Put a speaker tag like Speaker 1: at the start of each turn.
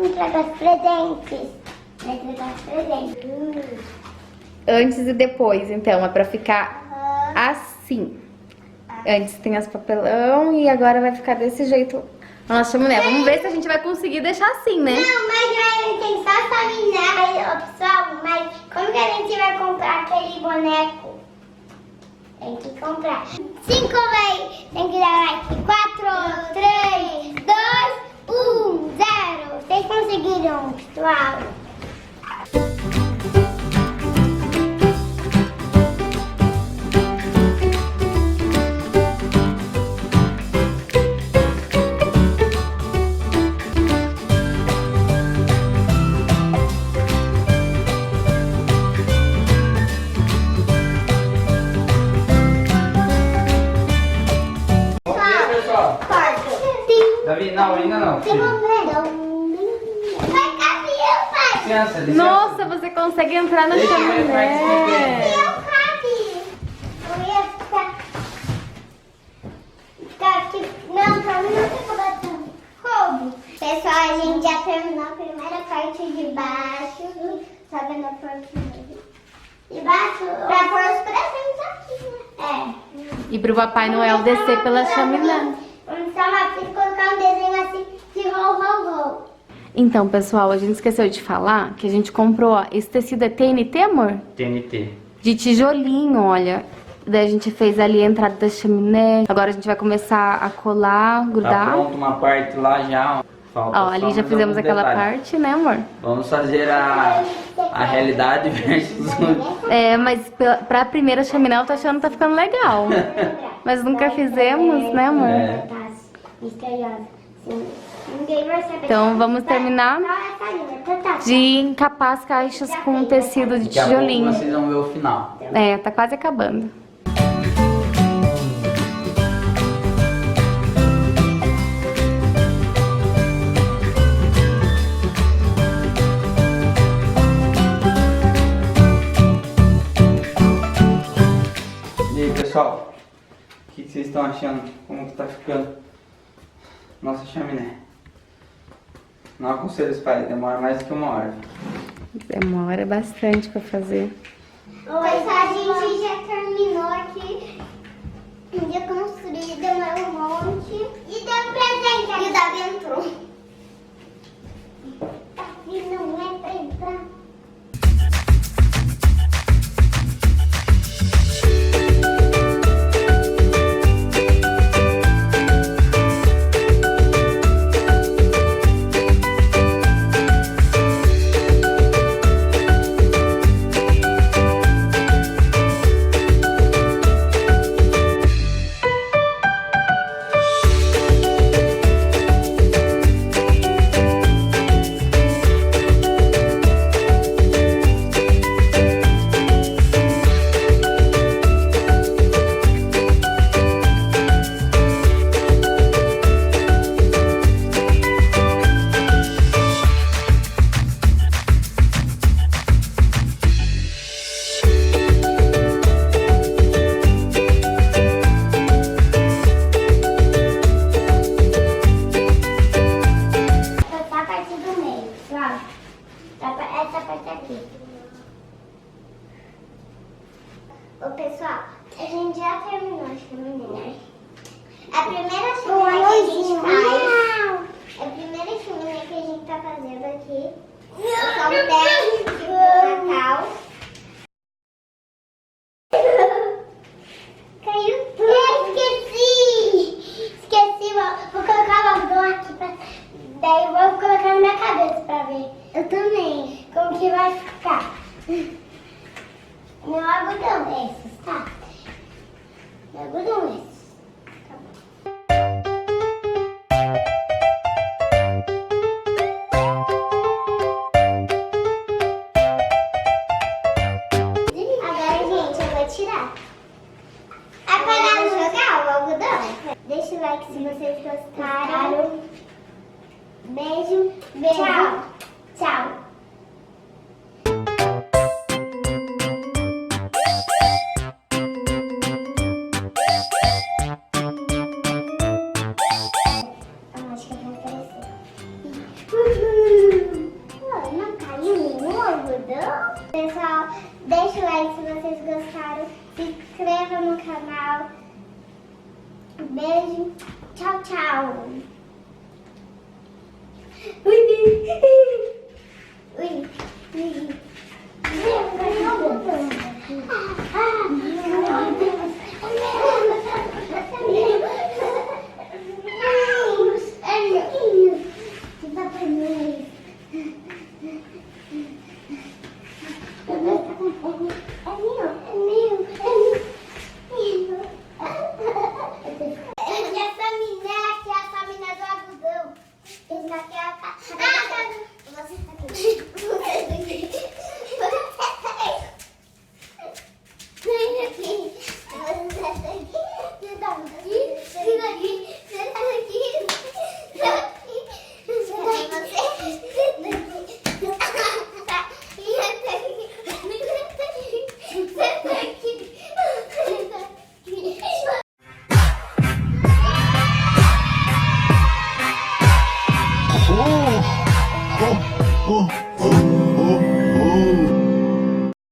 Speaker 1: Entrega os presentes. Entregar os presentes.
Speaker 2: Antes e depois, então, é pra ficar assim. Antes tem as papelão e agora vai ficar desse jeito a nossa chaminé. Vamos ver se a gente vai conseguir deixar assim, né?
Speaker 1: Não, mas a gente tem só chaminé, pessoal. Mas como que a gente vai comprar aquele boneco? Tem que comprar. 5 likes. Tem que dar like. 4, 3, 2, 1, 0. Vocês conseguiram, pessoal?
Speaker 3: Davi, não, ainda não. Filho.
Speaker 1: Vai, campeão, pai.
Speaker 3: Licença, licença.
Speaker 2: Nossa, você consegue entrar na chaminé.
Speaker 1: Campeão, cabe. Eu ia ficar aqui. Não, pra mim não tem problema. Roubo. Pessoal, a gente já terminou a primeira parte de baixo. Sabe na parte de baixo? Pra pôr os presentes aqui, né?
Speaker 2: E pro Papai Noel descer pela chaminé.
Speaker 1: Vamos só rápido colocar um desenho assim de rol.
Speaker 2: Então, pessoal, a gente esqueceu de falar que a gente comprou, ó, esse tecido é TNT, amor?
Speaker 3: TNT.
Speaker 2: De tijolinho, olha. Daí a gente fez ali a entrada da chaminé. Agora a gente vai começar a colar, grudar.
Speaker 3: Tá pronto uma parte lá já. Falta
Speaker 2: Ó, ali já fizemos aquela parte, né, amor?
Speaker 3: Vamos fazer a realidade versus
Speaker 2: É, mas pra primeira chaminé eu tô achando que tá ficando legal. Mas nunca fizemos, né, amor?
Speaker 3: É.
Speaker 1: Misteriosa. Ninguém vai saber.
Speaker 2: Então vamos terminar de encapar as caixas com tecido de
Speaker 3: Daqui a pouco
Speaker 2: tijolinho.
Speaker 3: vocês vão ver o final.
Speaker 2: É, tá quase acabando.
Speaker 3: E aí, pessoal, o que vocês estão achando? Como que tá ficando nossa chaminé? Não aconselho os pais, demora mais do que 1 hora.
Speaker 2: Demora bastante pra fazer.
Speaker 1: Pessoal, a gente já terminou aqui de construir, demorou um monte. E deu presente. E o Davi entrou. Davi não é pra entrar. Ô pessoal, a gente já terminou a chaminé. A primeira chaminé que a gente faz. A primeira chaminé que a gente tá fazendo aqui. São 10 de Natal. Caiu tudo. Esqueci! Esqueci, vou colocar o algodão aqui pra... Daí eu vou colocar na minha cabeça pra ver. Eu também. Como que vai ficar? Meu algodão é esses, tá? Meu algodão é esses. Tá bom. Agora, gente, eu vou tirar. É para jogar o algodão? Deixa o like se vocês gostaram. Beijo. Tchau. Tchau. Acho que vai aparecer. Tchau, tchau. Ui.